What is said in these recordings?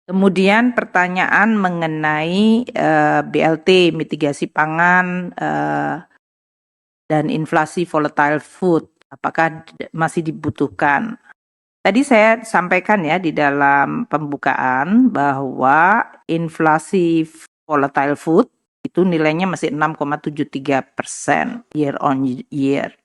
Kemudian pertanyaan mengenai BLT, mitigasi pangan dan inflasi volatile food, apakah masih dibutuhkan? Tadi saya sampaikan ya di dalam pembukaan bahwa inflasi volatile food itu nilainya masih 6,73% year on year.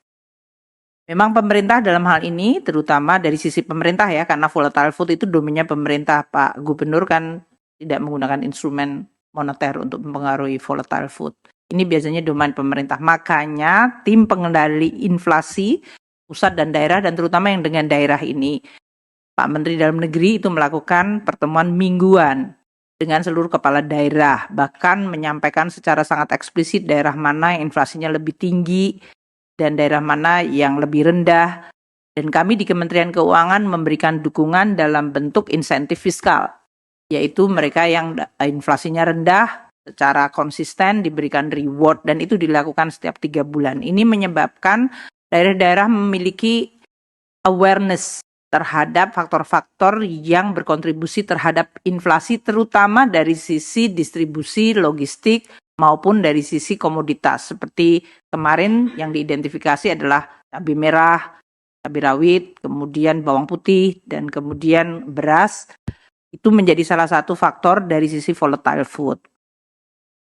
Memang pemerintah dalam hal ini, terutama dari sisi pemerintah ya, karena volatile food itu domainnya pemerintah, Pak Gubernur kan tidak menggunakan instrumen moneter untuk mempengaruhi volatile food. Ini biasanya domain pemerintah. Makanya tim pengendali inflasi pusat dan daerah, dan terutama yang dengan daerah ini, Pak Menteri Dalam Negeri itu melakukan pertemuan mingguan dengan seluruh kepala daerah, bahkan menyampaikan secara sangat eksplisit daerah mana yang inflasinya lebih tinggi, dan daerah mana yang lebih rendah. Dan kami di Kementerian Keuangan memberikan dukungan dalam bentuk insentif fiskal, yaitu mereka yang inflasinya rendah secara konsisten diberikan reward, dan itu dilakukan setiap 3 bulan. Ini menyebabkan daerah-daerah memiliki awareness terhadap faktor-faktor yang berkontribusi terhadap inflasi, terutama dari sisi distribusi logistik maupun dari sisi komoditas. Seperti kemarin yang diidentifikasi adalah cabai merah, cabai rawit, kemudian bawang putih, dan kemudian beras. Itu menjadi salah satu faktor dari sisi volatile food.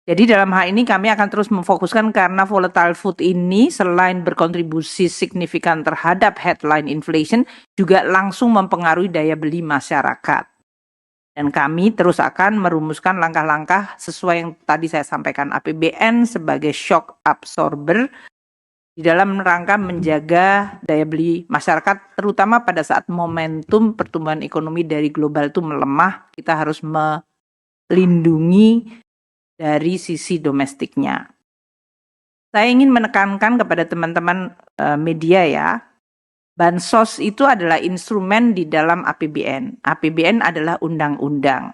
Jadi dalam hal ini kami akan terus memfokuskan karena volatile food ini selain berkontribusi signifikan terhadap headline inflation, juga langsung mempengaruhi daya beli masyarakat. Dan kami terus akan merumuskan langkah-langkah sesuai yang tadi saya sampaikan, APBN sebagai shock absorber di dalam rangka menjaga daya beli masyarakat, terutama pada saat momentum pertumbuhan ekonomi dari global itu melemah, kita harus melindungi dari sisi domestiknya. Saya ingin menekankan kepada teman-teman media ya, bansos itu adalah instrumen di dalam APBN. APBN adalah undang-undang.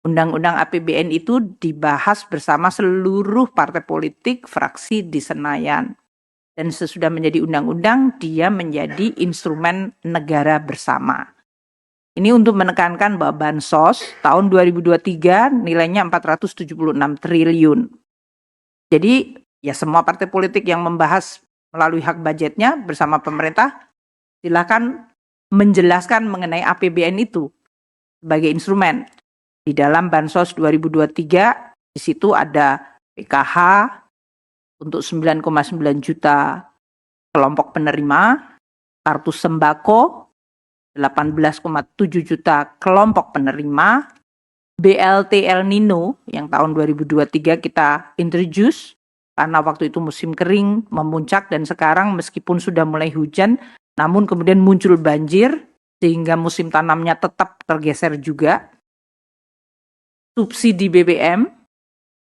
Undang-undang APBN itu dibahas bersama seluruh partai politik, fraksi di Senayan. Dan sesudah menjadi undang-undang, dia menjadi instrumen negara bersama. Ini untuk menekankan bahwa bansos tahun 2023 nilainya 476 triliun. Jadi ya semua partai politik yang membahas melalui hak budgetnya bersama pemerintah, silakan menjelaskan mengenai APBN itu sebagai instrumen. Di dalam bansos 2023, di situ ada PKH untuk 9,9 juta kelompok penerima, kartu sembako 18,7 juta kelompok penerima, BLT El Nino yang tahun 2023 kita introduce karena waktu itu musim kering memuncak, dan sekarang meskipun sudah mulai hujan namun kemudian muncul banjir sehingga musim tanamnya tetap tergeser juga. Subsidi BBM,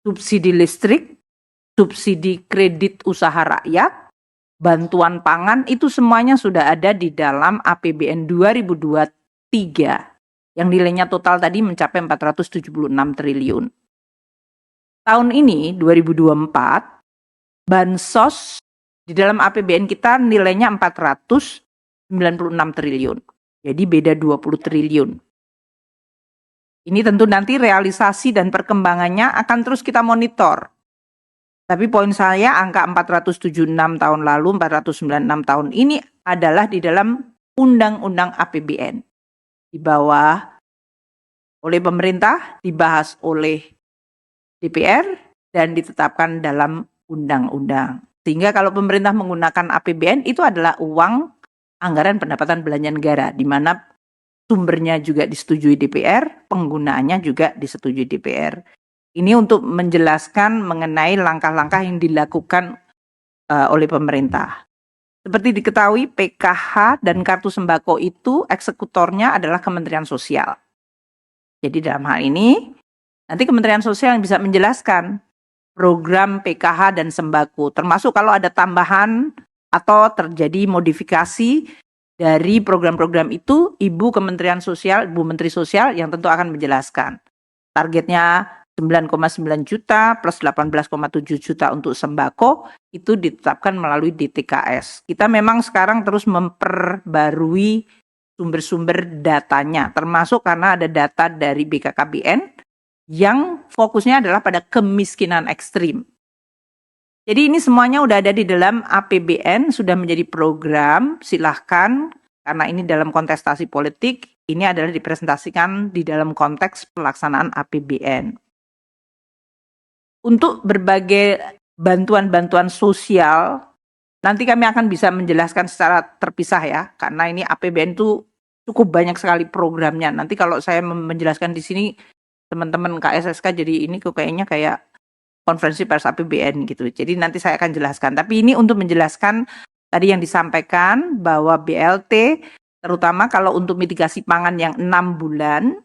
subsidi listrik, subsidi kredit usaha rakyat, bantuan pangan, itu semuanya sudah ada di dalam APBN 2023 yang nilainya total tadi mencapai 476 triliun. Tahun ini 2024 bansos di dalam APBN kita nilainya 496 triliun. Jadi beda 20 triliun. Ini tentu nanti realisasi dan perkembangannya akan terus kita monitor. Tapi poin saya, angka 476 tahun lalu, 496 tahun ini adalah di dalam Undang-Undang APBN. Di bawah oleh pemerintah, dibahas oleh DPR, dan ditetapkan dalam undang-undang. Sehingga kalau pemerintah menggunakan APBN, itu adalah uang anggaran pendapatan belanja negara, di mana sumbernya juga disetujui DPR, penggunaannya juga disetujui DPR. Ini untuk menjelaskan mengenai langkah-langkah yang dilakukan oleh pemerintah. Seperti diketahui, PKH dan kartu sembako itu eksekutornya adalah Kementerian Sosial. Jadi dalam hal ini, nanti Kementerian Sosial yang bisa menjelaskan program PKH dan sembako, termasuk kalau ada tambahan atau terjadi modifikasi dari program-program itu, Ibu Kementerian Sosial, Ibu Menteri Sosial yang tentu akan menjelaskan. Targetnya 9,9 juta plus 18,7 juta untuk sembako itu ditetapkan melalui DTKS. Kita memang sekarang terus memperbarui sumber-sumber datanya, termasuk karena ada data dari BKKBN yang fokusnya adalah pada kemiskinan ekstrim. Jadi ini semuanya udah ada di dalam APBN, sudah menjadi program, silahkan, karena ini dalam kontestasi politik, ini adalah dipresentasikan di dalam konteks pelaksanaan APBN. Untuk berbagai bantuan-bantuan sosial, nanti kami akan bisa menjelaskan secara terpisah ya, karena ini APBN itu cukup banyak sekali programnya. Nanti kalau saya menjelaskan di sini, teman-teman KSSK jadi ini kayaknya kayak konferensi pers APBN gitu. Jadi nanti saya akan jelaskan. Tapi ini untuk menjelaskan tadi yang disampaikan bahwa BLT, terutama kalau untuk mitigasi pangan yang 6 bulan,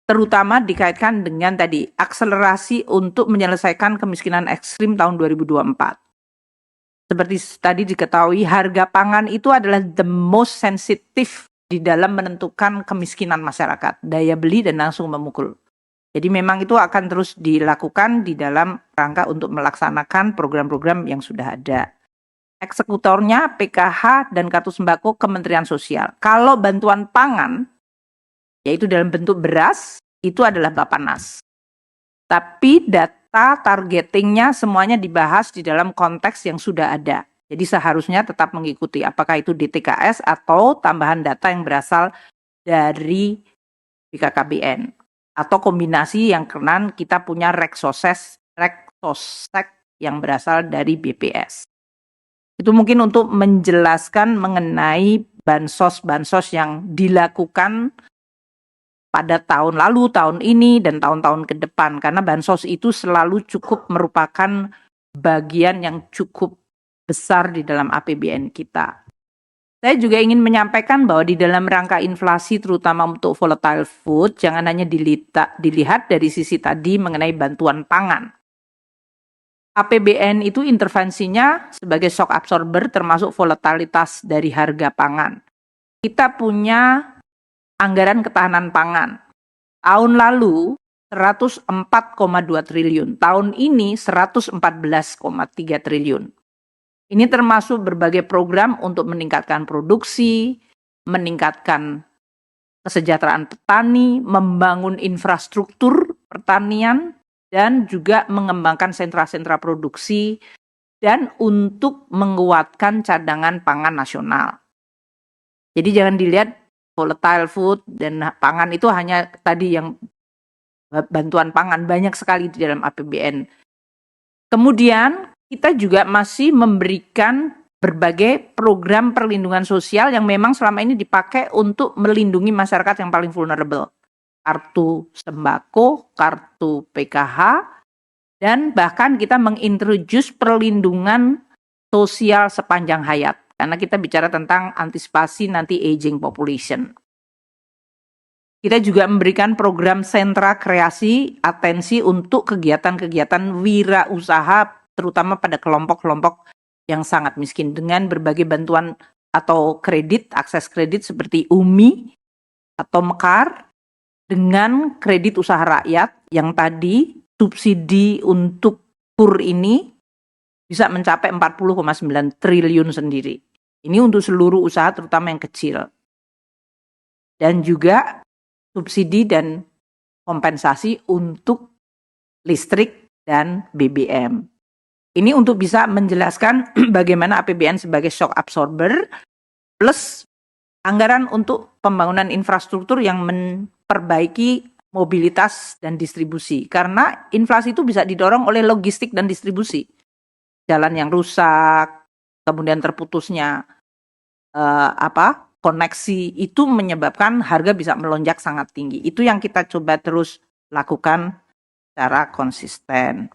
terutama dikaitkan dengan tadi akselerasi untuk menyelesaikan kemiskinan ekstrim tahun 2024. Seperti tadi diketahui, harga pangan itu adalah the most sensitive di dalam menentukan kemiskinan masyarakat, daya beli dan langsung memukul. Jadi memang itu akan terus dilakukan di dalam rangka untuk melaksanakan program-program yang sudah ada. Eksekutornya PKH dan Kartu Sembako Kementerian Sosial. Kalau bantuan pangan, yaitu dalam bentuk beras, itu adalah Bappenas. Tapi data targetingnya semuanya dibahas di dalam konteks yang sudah ada. Jadi seharusnya tetap mengikuti apakah itu DTKS atau tambahan data yang berasal dari BKKBN. Atau kombinasi yang kenan kita punya Reksosek yang berasal dari BPS. Itu mungkin untuk menjelaskan mengenai bansos-bansos yang dilakukan pada tahun lalu, tahun ini, dan tahun-tahun ke depan. Karena bansos itu selalu cukup merupakan bagian yang cukup besar di dalam APBN kita. Saya juga ingin menyampaikan bahwa di dalam rangka inflasi, terutama untuk volatile food, jangan hanya dilihat dari sisi tadi mengenai bantuan pangan. APBN itu intervensinya sebagai shock absorber termasuk volatilitas dari harga pangan. Kita punya anggaran ketahanan pangan. Tahun lalu 104,2 triliun, tahun ini 114,3 triliun. Ini termasuk berbagai program untuk meningkatkan produksi, meningkatkan kesejahteraan petani, membangun infrastruktur pertanian, dan juga mengembangkan sentra-sentra produksi, dan untuk menguatkan cadangan pangan nasional. Jadi jangan dilihat volatile food dan pangan itu hanya tadi yang bantuan pangan, banyak sekali di dalam APBN. Kemudian kita juga masih memberikan berbagai program perlindungan sosial yang memang selama ini dipakai untuk melindungi masyarakat yang paling vulnerable. Kartu sembako, kartu PKH, dan bahkan kita mengintroduce perlindungan sosial sepanjang hayat. Karena kita bicara tentang antisipasi nanti aging population. Kita juga memberikan program sentra kreasi atensi untuk kegiatan-kegiatan wirausaha terutama pada kelompok-kelompok yang sangat miskin dengan berbagai bantuan atau kredit, akses kredit seperti UMI atau Mekar dengan kredit usaha rakyat yang tadi subsidi untuk KUR ini bisa mencapai 40,9 triliun sendiri. Ini untuk seluruh usaha terutama yang kecil. Dan juga subsidi dan kompensasi untuk listrik dan BBM. Ini untuk bisa menjelaskan bagaimana APBN sebagai shock absorber plus anggaran untuk pembangunan infrastruktur yang memperbaiki mobilitas dan distribusi. Karena inflasi itu bisa didorong oleh logistik dan distribusi. Jalan yang rusak, kemudian terputusnya koneksi itu menyebabkan harga bisa melonjak sangat tinggi. Itu yang kita coba terus lakukan secara konsisten.